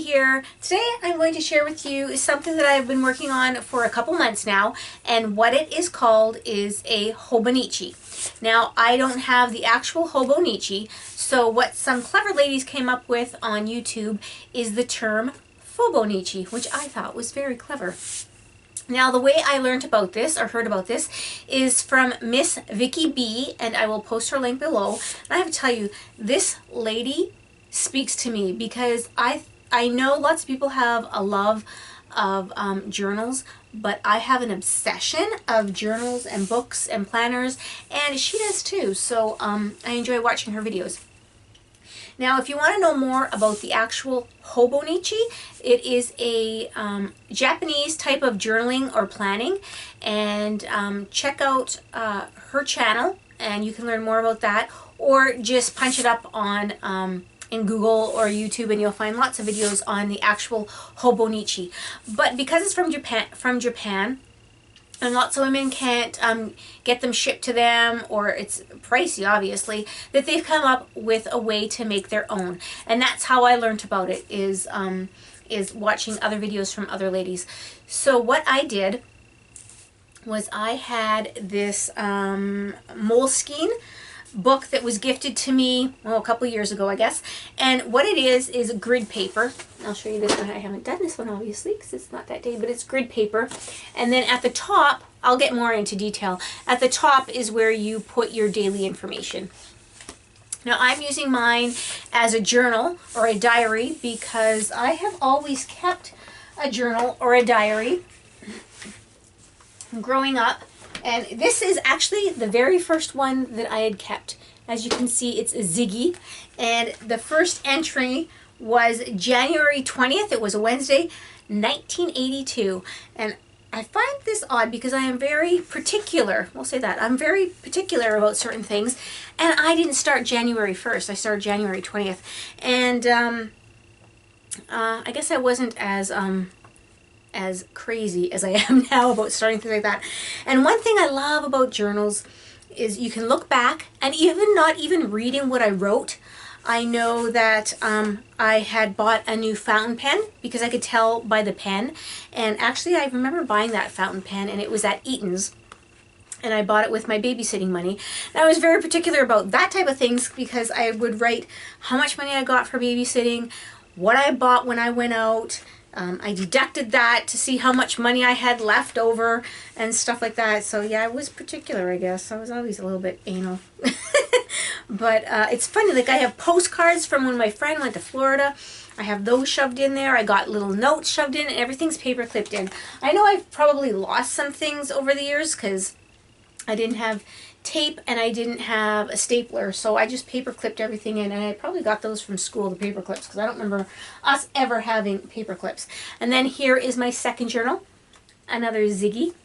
Tracy here. Today I'm going to share with you something that I've been working on for a couple months now, and what it is called is a hobonichi. Now, I don't have the actual hobonichi, so what some clever ladies came up with on YouTube is the term Fauxbonichi, which I thought was very clever. Now, the way I learned about this, or heard about this, is from Miss Vicky B, and I will post her link below. And I have to tell you, this lady speaks to me because I know lots of people have a love of journals, but I have an obsession of journals and books and planners, and she does too. So I enjoy watching her videos. Now, if you want to know more about the actual hobonichi, it is a Japanese type of journaling or planning, and check out her channel and you can learn more about that, or just punch it up on in Google or YouTube and you'll find lots of videos on the actual hobonichi. But because it's from Japan, and lots of women can't get them shipped to them, or it's pricey obviously, that they've come up with a way to make their own. And that's how I learned about it, is watching other videos from other ladies. So what I did was I had this Moleskine book that was gifted to me, well, a couple years ago, I guess. And what it is grid paper. I'll show you this one. I haven't done this one obviously because it's not that day, but it's grid paper. And then at the top, I'll get more into detail. At the top is where you put your daily information. Now, I'm using mine as a journal or a diary because I have always kept a journal or a diary growing up. And this is actually the very first one that I had kept. As you can see, it's a Ziggy. And the first entry was January 20th. It was a Wednesday, 1982. And I find this odd because I am very particular. We'll say that. I'm very particular about certain things. And I didn't start January 1st. I started January 20th. And I guess I wasn't as crazy as I am now about starting things like that. And one thing I love about journals is you can look back, and even not even reading what I wrote, I know that I had bought a new fountain pen because I could tell by the pen. And actually I remember buying that fountain pen, and it was at Eaton's, and I bought it with my babysitting money. And I was very particular about that type of things because I would write how much money I got for babysitting, what I bought when I went out. I deducted that to see how much money I had left over and stuff like that. So yeah, I was particular, I guess. I was always a little bit anal. But it's funny, like I have postcards from when my friend went to Florida. I have those shoved in there. I got little notes shoved in, and everything's paper clipped in. I know I've probably lost some things over the years because I didn't have tape and I didn't have a stapler, so I just paper clipped everything in, and I probably got those from school, the paper clips, because I don't remember us ever having paper clips. And then here is my second journal, another Ziggy.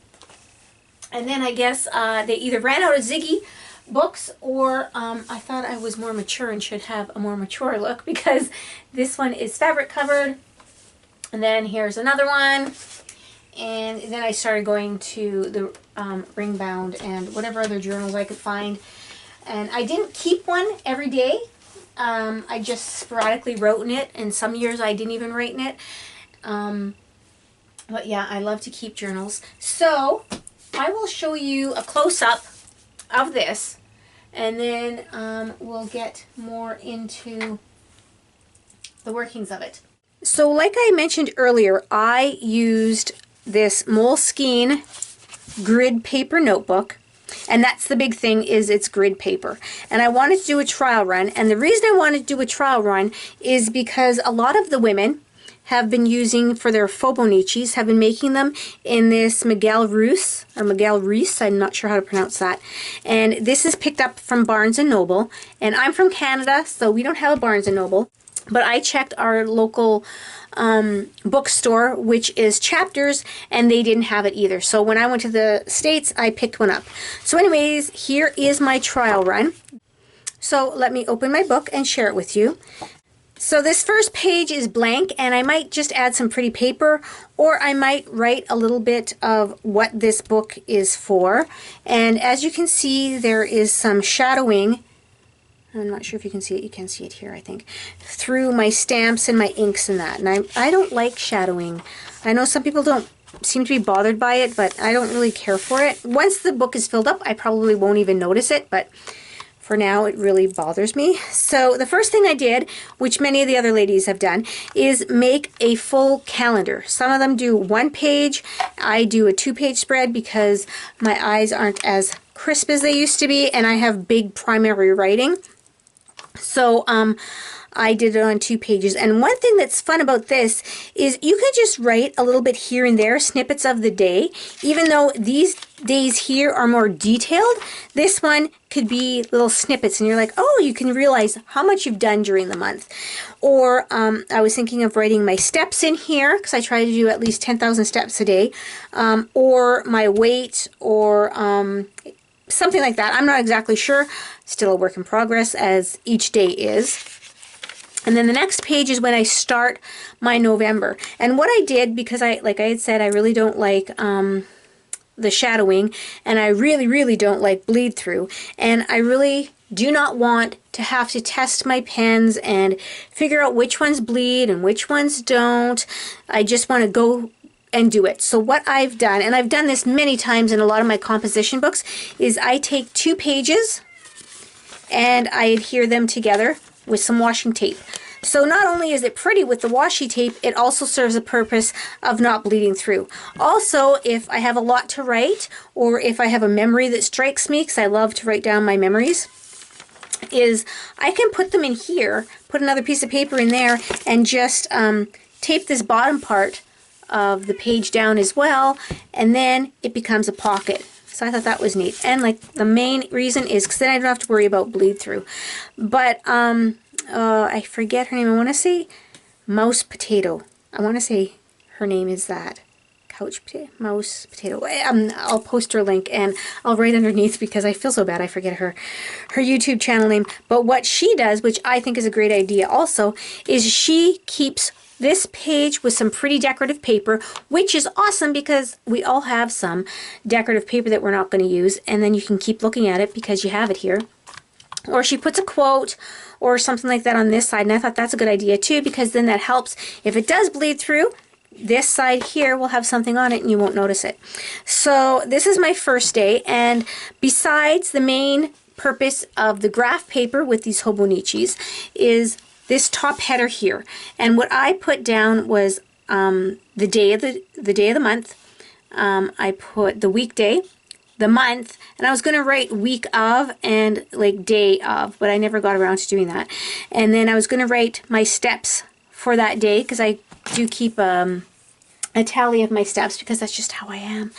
And then I guess they either ran out of Ziggy books, or I thought I was more mature and should have a more mature look, because this one is fabric covered. And then here's another one. And then I started going to the ring bound and whatever other journals I could find. And I didn't keep one every day. I just sporadically wrote in it, and some years I didn't even write in it. But yeah, I love to keep journals. So I will show you a close-up of this, and then we'll get more into the workings of it. So like I mentioned earlier, I used this Moleskine grid paper notebook, and that's the big thing, is it's grid paper. And I wanted to do a trial run, and the reason I wanted to do a trial run is because a lot of the women have been using, for their Fauxbonichis, have been making them in this Miguel Ruiz, I'm not sure how to pronounce that. And this is picked up from Barnes & Noble, and I'm from Canada, so we don't have a Barnes & Noble. But I checked our local bookstore, which is Chapters, and they didn't have it either. So when I went to the States, I picked one up. So anyways, here is my trial run. So let me open my book and share it with you. So this first page is blank, and I might just add some pretty paper, or I might write a little bit of what this book is for. And as you can see, there is some shadowing I'm not sure if you can see it. You can see it here, I think, through my stamps and my inks and that. And I don't like shadowing. I know some people don't seem to be bothered by it, but I don't really care for it. Once the book is filled up, I probably won't even notice it, but for now, it really bothers me. So the first thing I did, which many of the other ladies have done, is make a full calendar. Some of them do 1 page. I do a 2-page spread because my eyes aren't as crisp as they used to be, and I have big primary writing. So I did it on 2 pages. And one thing that's fun about this is you can just write a little bit here and there, snippets of the day. Even though these days here are more detailed, this one could be little snippets, and you're like, oh, you can realize how much you've done during the month. Or I was thinking of writing my steps in here, because I try to do at least 10,000 steps a day, or my weight, or something like that. I'm not exactly sure. Still a work in progress, as each day is. And then the next page is when I start my November. And what I did, because like I had said, I really don't like the shadowing, and I really don't like bleed through. And I really do not want to have to test my pens and figure out which ones bleed and which ones don't. I just want to go and do it. So what I've done, and I've done this many times in a lot of my composition books, is I take 2 pages and I adhere them together with some washing tape. So not only is it pretty with the washi tape, it also serves a purpose of not bleeding through. Also, if I have a lot to write, or if I have a memory that strikes me, because I love to write down my memories, is I can put them in here, put another piece of paper in there, and just tape this bottom part of the page down as well, and then it becomes a pocket. So I thought that was neat. And like the main reason is because then I don't have to worry about bleed through. But I forget her name. I want to say Mouse Potato. I want to say her name is that. Couch Potato, Mouse Potato. I'll post her link, and I'll write underneath because I feel so bad I forget her YouTube channel name. But what she does, which I think is a great idea also, is she keeps this page with some pretty decorative paper, which is awesome because we all have some decorative paper that we're not going to use, and then you can keep looking at it because you have it here. Or she puts a quote or something like that on this side, and I thought that's a good idea too, because then that helps. If it does bleed through, this side here will have something on it and you won't notice it. So this is my first day, and besides the main purpose of the graph paper with these hobonichis is this top header here. And what I put down was the day of the month. I put the weekday, the month, and I was going to write week of and like day of, but I never got around to doing that. And then I was going to write my steps for that day, because I do keep a tally of my steps because that's just how I am.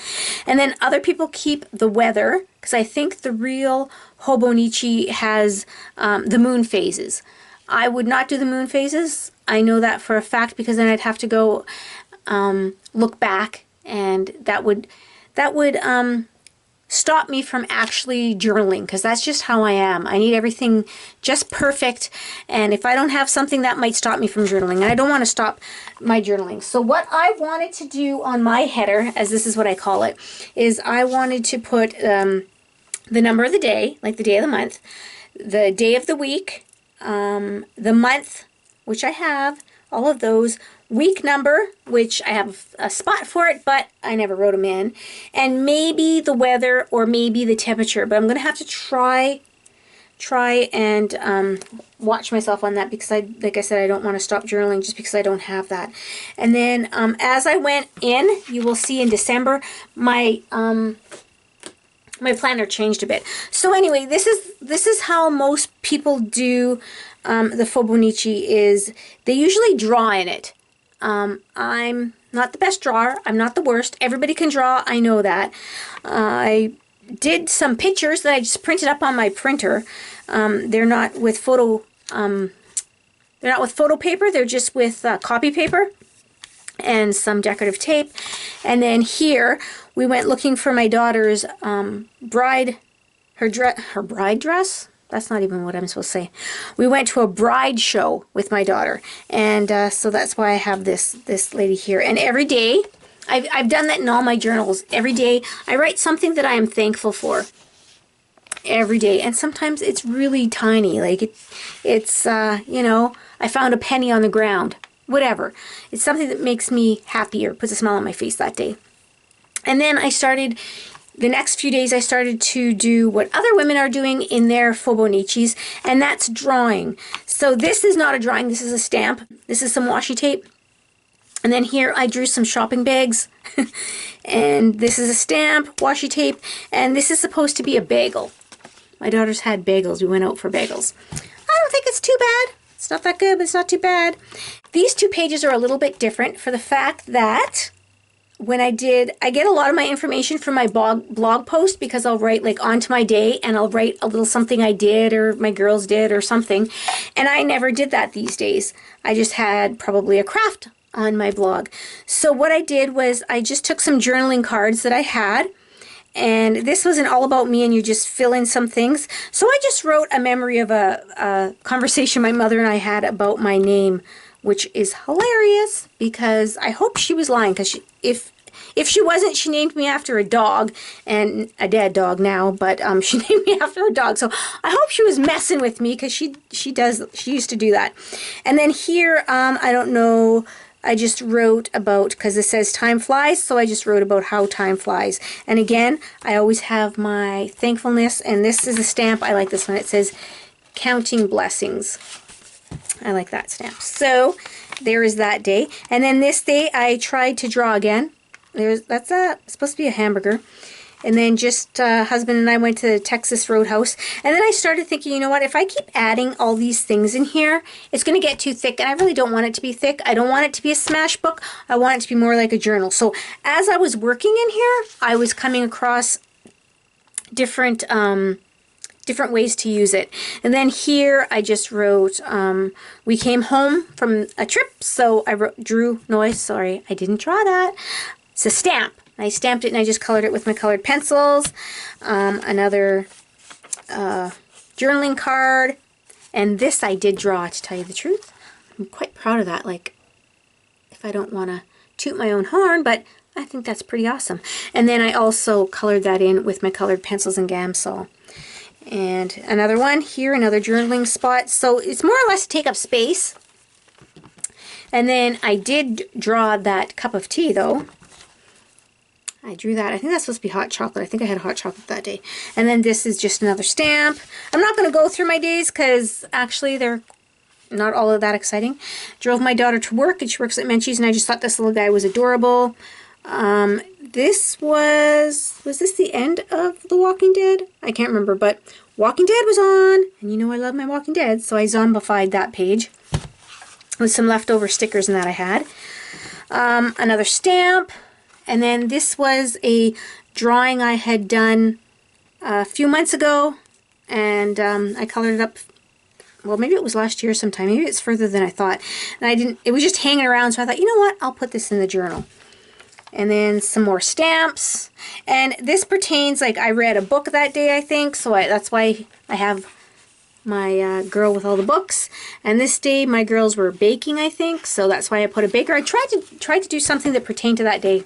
And then other people keep the weather, because I think the real hobonichi has the moon phases. I would not do the moon phases. I know that for a fact, because then I'd have to go look back, and that would stop me from actually journaling, because that's just how I am. I need everything just perfect, and if I don't have something, that might stop me from journaling, and I don't want to stop my journaling. So what I wanted to do on my header, as this is what I call it, is I wanted to put the number of the day, like the day of the month, the day of the week, the month, which I have, all of those, week number, which I have a spot for it, but I never wrote them in, and maybe the weather or maybe the temperature, but I'm going to have to try and watch myself on that, because like I said, I don't want to stop journaling just because I don't have that. And then as I went in, you will see in December, my planner changed a bit. So anyway, this is how most people do the Fauxbonichi. Is they usually draw in it. I'm not the best drawer. I'm not the worst. Everybody can draw. I know that. I did some pictures that I just printed up on my printer. They're not with photo. They're not with photo paper. They're just with copy paper and some decorative tape. And then here we went looking for my daughter's bride dress. That's not even what I'm supposed to say. We went to a bride show with my daughter, and so that's why I have this lady here. And every day, I've done that in all my journals. Every day I write something that I am thankful for. every day. And sometimes it's really tiny. Like it's, you know, I found a penny on the ground. Whatever. It's something that makes me happy or puts a smile on my face that day. And then I started, the next few days I started to do what other women are doing in their Fauxbonichis, and that's drawing. So this is not a drawing, this is a stamp. This is some washi tape. And then here I drew some shopping bags. And this is a stamp, washi tape, and this is supposed to be a bagel. My daughters had bagels. We went out for bagels. I don't think it's too bad. It's not that good, but it's not too bad. These two pages are a little bit different for the fact that when I get a lot of my information from my blog post, because I'll write like onto my day and I'll write a little something I did or my girls did or something. And I never did that these days. I just had probably a craft on my blog. So what I did was I just took some journaling cards that I had, and this wasn't all about me and you just fill in some things. So I just wrote a memory of a conversation my mother and I had about my name, which is hilarious because I hope she was lying, because if she wasn't, she named me after a dog, and a dead dog now, but she named me after a dog. So I hope she was messing with me, because she used to do that. And then here, I don't know, I just wrote about, because it says time flies, so I just wrote about how time flies. And again, I always have my thankfulness, and this is a stamp. I like this one. It says counting blessings. I like that stamp. So there is that day. And then this day I tried to draw again. That's supposed to be a hamburger. And then just husband and I went to the Texas Roadhouse. And then I started thinking, you know what, if I keep adding all these things in here, it's going to get too thick. And I really don't want it to be thick. I don't want it to be a smash book. I want it to be more like a journal. So as I was working in here, I was coming across different ways to use it. And then here I just wrote, we came home from a trip. So I sorry, I didn't draw that. It's a stamp. I stamped it and I just colored it with my colored pencils. Another journaling card. And this I did draw, to tell you the truth. I'm quite proud of that. Like, if I don't want to toot my own horn, but I think that's pretty awesome. And then I also colored that in with my colored pencils and Gamsol. And another one here, another journaling spot. So it's more or less to take up space. And then I did draw that cup of tea, though. I drew that. I think that's supposed to be hot chocolate. I think I had hot chocolate that day. And then this is just another stamp. I'm not going to go through my days because actually they're not all of that exciting. Drove my daughter to work, and she works at Menchie's, and I just thought this little guy was adorable. This was this the end of The Walking Dead? I can't remember, but Walking Dead was on, and you know I love my Walking Dead, so I zombified that page with some leftover stickers and that I had. Another stamp. And then this was a drawing I had done a few months ago, and I colored it up. Well, maybe it was last year sometime. Maybe it's further than I thought. And it was just hanging around, so I thought, you know what, I'll put this in the journal. And then some more stamps. And this pertains, like, I read a book that day, I think, so that's why I have my girl with all the books. And this day my girls were baking, I think, so that's why I put a baker. I tried to do something that pertained to that day.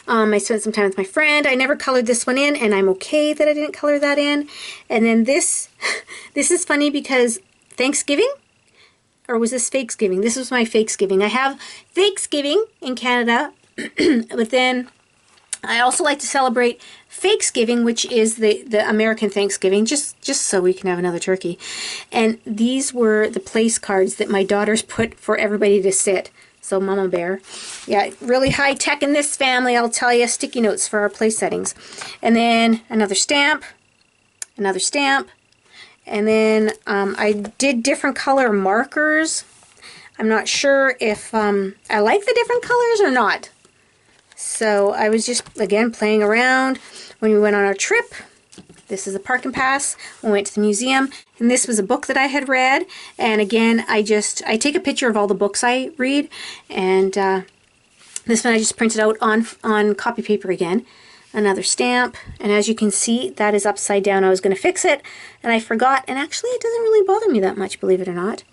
I spent some time with my friend. I never colored this one in, and I'm okay that I didn't color that in. And then this is funny because Thanksgiving, or was this Fakesgiving? This was my Fakesgiving. I have Fakesgiving in Canada, but then I also like to celebrate Fakesgiving, which is the American Thanksgiving, just so we can have another turkey. And these were the place cards that my daughters put for everybody to sit. So Mama Bear. Yeah, really high tech in this family, I'll tell you. Sticky notes for our place settings. And then another stamp. Another stamp. And then I did different color markers. I'm not sure if I like the different colors or not. So I was just, again, playing around when we went on our trip. This is a parking pass. We went to the museum, and this was a book that I had read. And again, I take a picture of all the books I read, and this one I just printed out on copy paper again. Another stamp, and as you can see, that is upside down. I was going to fix it, and I forgot, and actually it doesn't really bother me that much, believe it or not.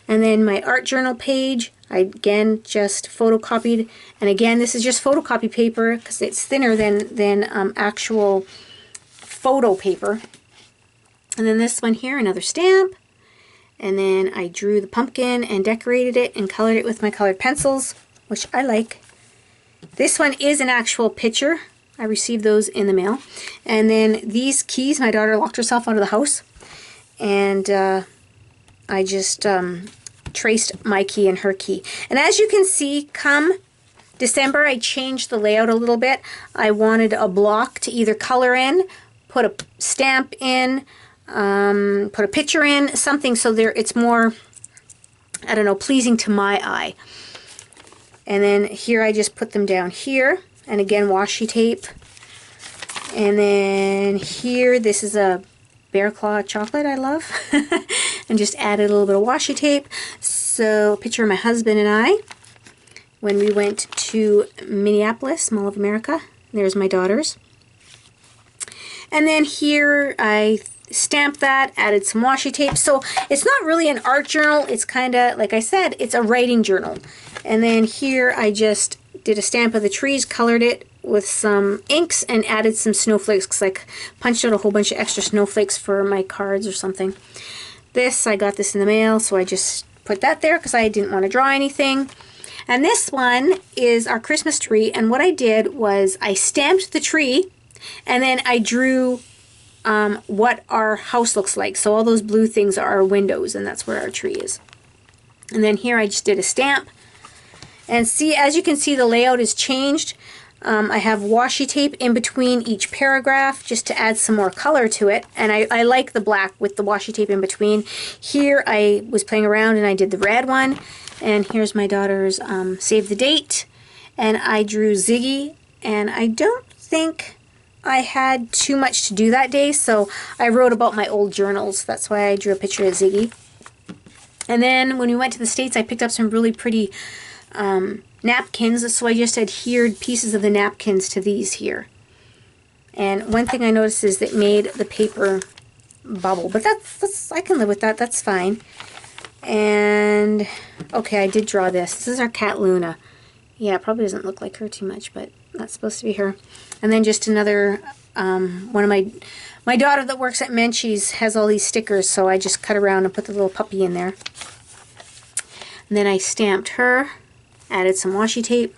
And then my art journal page, I again just photocopied, and again, this is just photocopy paper because it's thinner than actual photo paper. And then this one here, another stamp. And then I drew the pumpkin and decorated it and colored it with my colored pencils, which I like. This one is an actual picture. I received those in the mail. And then these keys, my daughter locked herself out of the house. And I just traced my key and her key. And as you can see, come December, I changed the layout a little bit. I wanted a block to either color in, put a stamp in, put a picture in, something so there it's more, I don't know, pleasing to my eye. And then here I just put them down here, and again washi tape. And then here, this is a bear claw chocolate I love, and just added a little bit of washi tape. So a picture of my husband and I when we went to Minneapolis, Mall of America. There's my daughters. And then here I stamped that, added some washi tape. So it's not really an art journal. It's kind of, like I said, it's a writing journal. And then here I just did a stamp of the trees, colored it with some inks, and added some snowflakes because I punched out a whole bunch of extra snowflakes for my cards or something. This, I got this in the mail, so I just put that there because I didn't want to draw anything. And this one is our Christmas tree, and what I did was I stamped the tree, and then I drew what our house looks like. So all those blue things are our windows, and that's where our tree is. And then here I just did a stamp. And see, as you can see, the layout is changed. I have washi tape in between each paragraph just to add some more color to it. And I like the black with the washi tape in between. Here I was playing around and I did the red one. And here's my daughter's save the date. And I drew Ziggy. And I don't think I had too much to do that day, so I wrote about my old journals. That's why I drew a picture of Ziggy. And then when we went to the States, I picked up some really pretty napkins, so I just adhered pieces of the napkins to these here. And one thing I noticed is that it made the paper bubble, but that's I can live with that. That's fine. And okay, I did draw this. This is our cat Luna. Yeah, it probably doesn't look like her too much, but that's supposed to be her. And then just another one of my daughter that works at Menchie's has all these stickers, so I just cut around and put the little puppy in there. And then I stamped her, added some washi tape,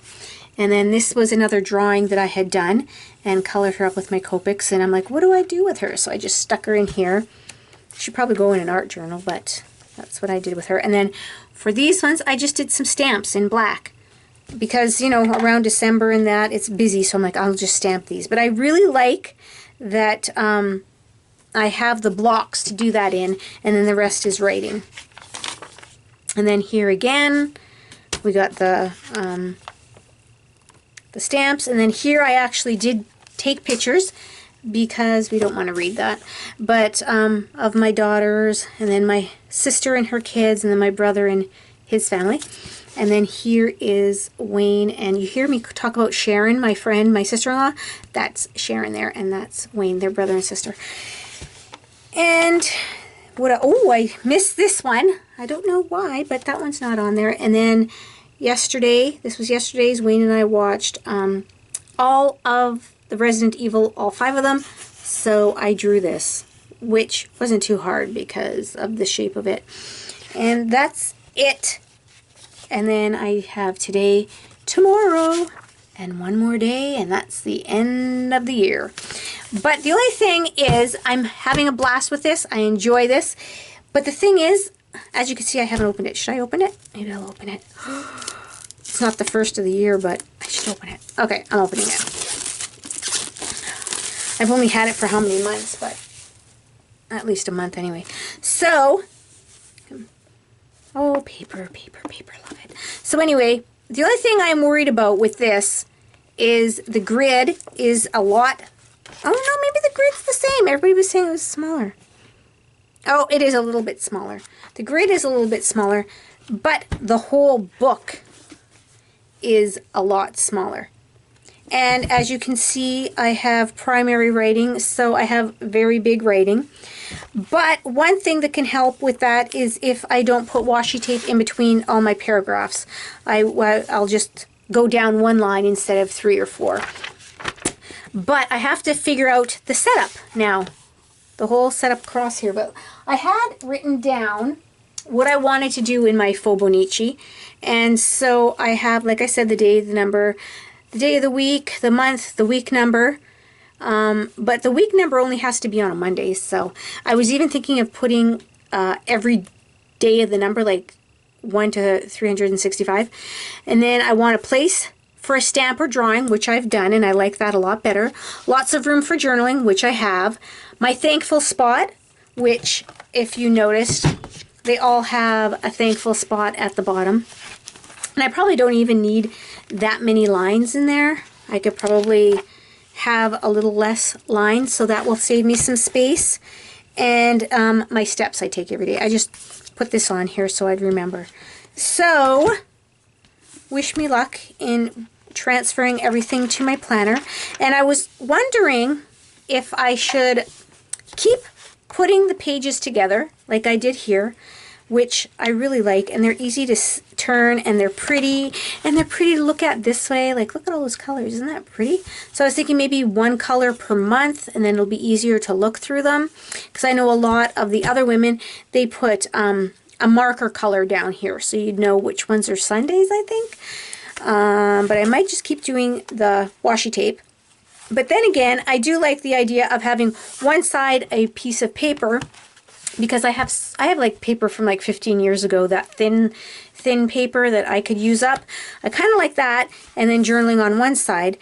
and then this was another drawing that I had done and colored her up with my Copics, and I'm like, what do I do with her? So I just stuck her in here. She'd probably go in an art journal, but that's what I did with her. And then for these ones, I just did some stamps in black. Because, you know, around December and that, it's busy, so I'm like, I'll just stamp these. But I really like that I have the blocks to do that in, and then the rest is writing. And then here again, we got the stamps. And then here I actually did take pictures, because we don't want to read that, but of my daughters, and then my sister and her kids, and then my brother and his family. And then here is Wayne, and you hear me talk about Sharon, my friend, my sister-in-law. That's Sharon there, and that's Wayne, their brother and sister. And I missed this one. I don't know why, but that one's not on there. And then yesterday, this was yesterday's, Wayne and I watched all of the Resident Evil, all 5 of them. So I drew this, which wasn't too hard because of the shape of it. And that's it. And then I have today, tomorrow, and one more day, and that's the end of the year. But the only thing is, I'm having a blast with this. I enjoy this. But the thing is, as you can see, I haven't opened it. Should I open it? Maybe I'll open it. It's not the first of the year, but I should open it. Okay, I'm opening it. I've only had it for how many months, but at least a month anyway. So, oh, paper, paper, paper, love it. So anyway, the only thing I'm worried about with this is the grid is a lot. Oh no, maybe the grid's the same. Everybody was saying it was smaller. Oh, it is a little bit smaller. The grid is a little bit smaller, but the whole book is a lot smaller. And as you can see, I have primary writing, so I have very big writing. But one thing that can help with that is if I don't put washi tape in between all my paragraphs. I'll just go down one line instead of 3 or 4. But I have to figure out the setup now. The whole setup across here. But I had written down what I wanted to do in my Fauxbonichi. And so I have, like I said, the day, the number, the day of the week, the month, the week number. But the week number only has to be on a Monday. So I was even thinking of putting every day of the number, like 1 to 365. And then I want a place for a stamp or drawing, which I've done, and I like that a lot better. Lots of room for journaling, which I have. My thankful spot, which, if you noticed, they all have a thankful spot at the bottom. And I probably don't even need that many lines in there. I could probably have a little less lines, so that will save me some space. And my steps I take every day. I just put this on here so I'd remember. So, wish me luck in transferring everything to my planner. And I was wondering if I should keep putting the pages together like I did here, which I really like, and they're easy to turn, and they're pretty to look at this way. Like, look at all those colors, isn't that pretty? So I was thinking maybe one color per month, and then it'll be easier to look through them, because I know a lot of the other women, they put a marker color down here, so you'd know which ones are Sundays, I think. But I might just keep doing the washi tape. But then again, I do like the idea of having one side a piece of paper, because I have like paper from like 15 years ago, that thin paper that I could use up. I kind of like that, and then journaling on one side.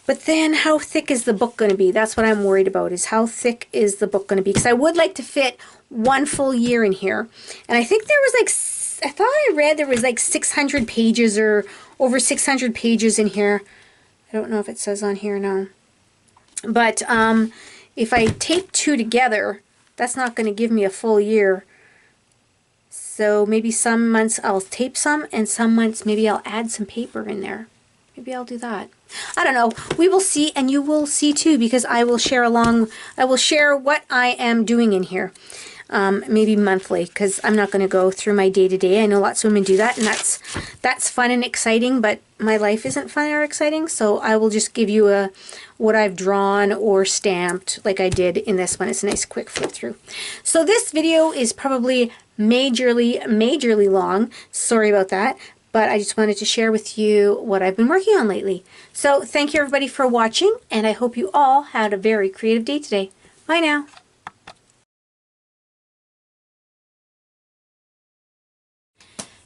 But then how thick is the book going to be? That's what I'm worried about, is how thick is the book going to be? Because I would like to fit one full year in here. And I think there was like, I thought I read there was like 600 pages or over 600 pages in here. I don't know if it says on here now. But if I tape two together, that's not going to give me a full year. So maybe some months I'll tape some, and some months maybe I'll add some paper in there. Maybe I'll do that. I don't know. We will see, and you will see too, because I will share what I am doing in here. Maybe monthly, because I'm not going to go through my day-to-day. I know lots of women do that, and that's fun and exciting, but my life isn't fun or exciting, so I will just give you what I've drawn or stamped like I did in this one. It's a nice quick flip through. So this video is probably majorly long. Sorry about that, but I just wanted to share with you what I've been working on lately. So thank you everybody for watching, and I hope you all had a very creative day today. Bye now.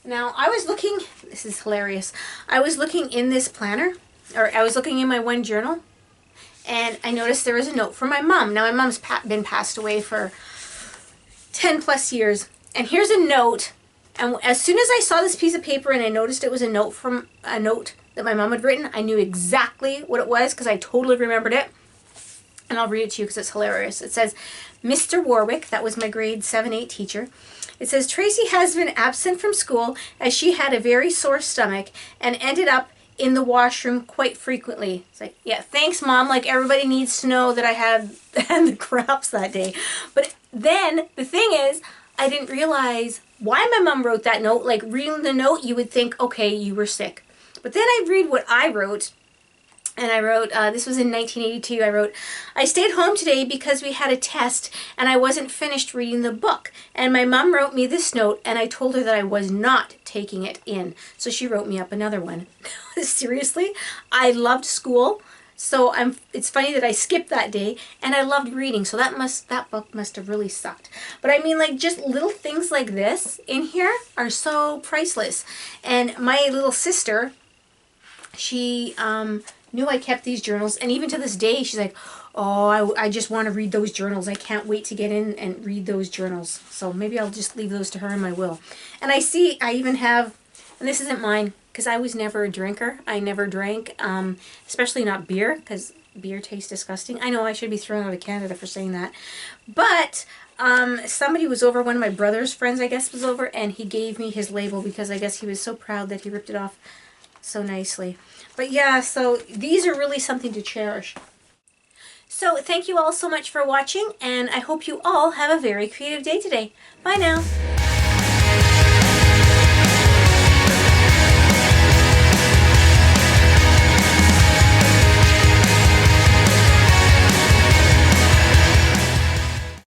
Now, I was looking, this is hilarious, I was looking in this planner, or I was looking in my one journal, and I noticed there was a note from my mom. Now, my mom's been passed away for 10 plus years, and here's a note, and as soon as I saw this piece of paper and I noticed it was a note that my mom had written, I knew exactly what it was, because I totally remembered it, and I'll read it to you because it's hilarious. It says, Mr. Warwick, that was my grade 7-8 teacher. It says, Tracy has been absent from school as she had a very sore stomach and ended up in the washroom quite frequently. It's like, yeah, thanks, Mom. Like, everybody needs to know that I had the craps that day. But then the thing is, I didn't realize why my mom wrote that note. Like, reading the note, you would think, okay, you were sick. But then I read what I wrote. And I wrote, this was in 1982, I wrote, I stayed home today because we had a test and I wasn't finished reading the book. And my mom wrote me this note and I told her that I was not taking it in. So she wrote me up another one. Seriously, I loved school. So it's funny that I skipped that day, and I loved reading. So that book must have really sucked. But I mean, like, just little things like this in here are so priceless. And my little sister, she knew I kept these journals, and even to this day she's like, oh, I just want to read those journals. I can't wait to get in and read those journals. So maybe I'll just leave those to her in my will. And I even have, and this isn't mine because I was never a drinker. I never drank, especially not beer, because beer tastes disgusting. I know I should be thrown out of Canada for saying that, but somebody was over, one of my brother's friends I guess was over, and he gave me his label because I guess he was so proud that he ripped it off so nicely. But yeah, so these are really something to cherish. So thank you all so much for watching, and I hope you all have a very creative day today. Bye now.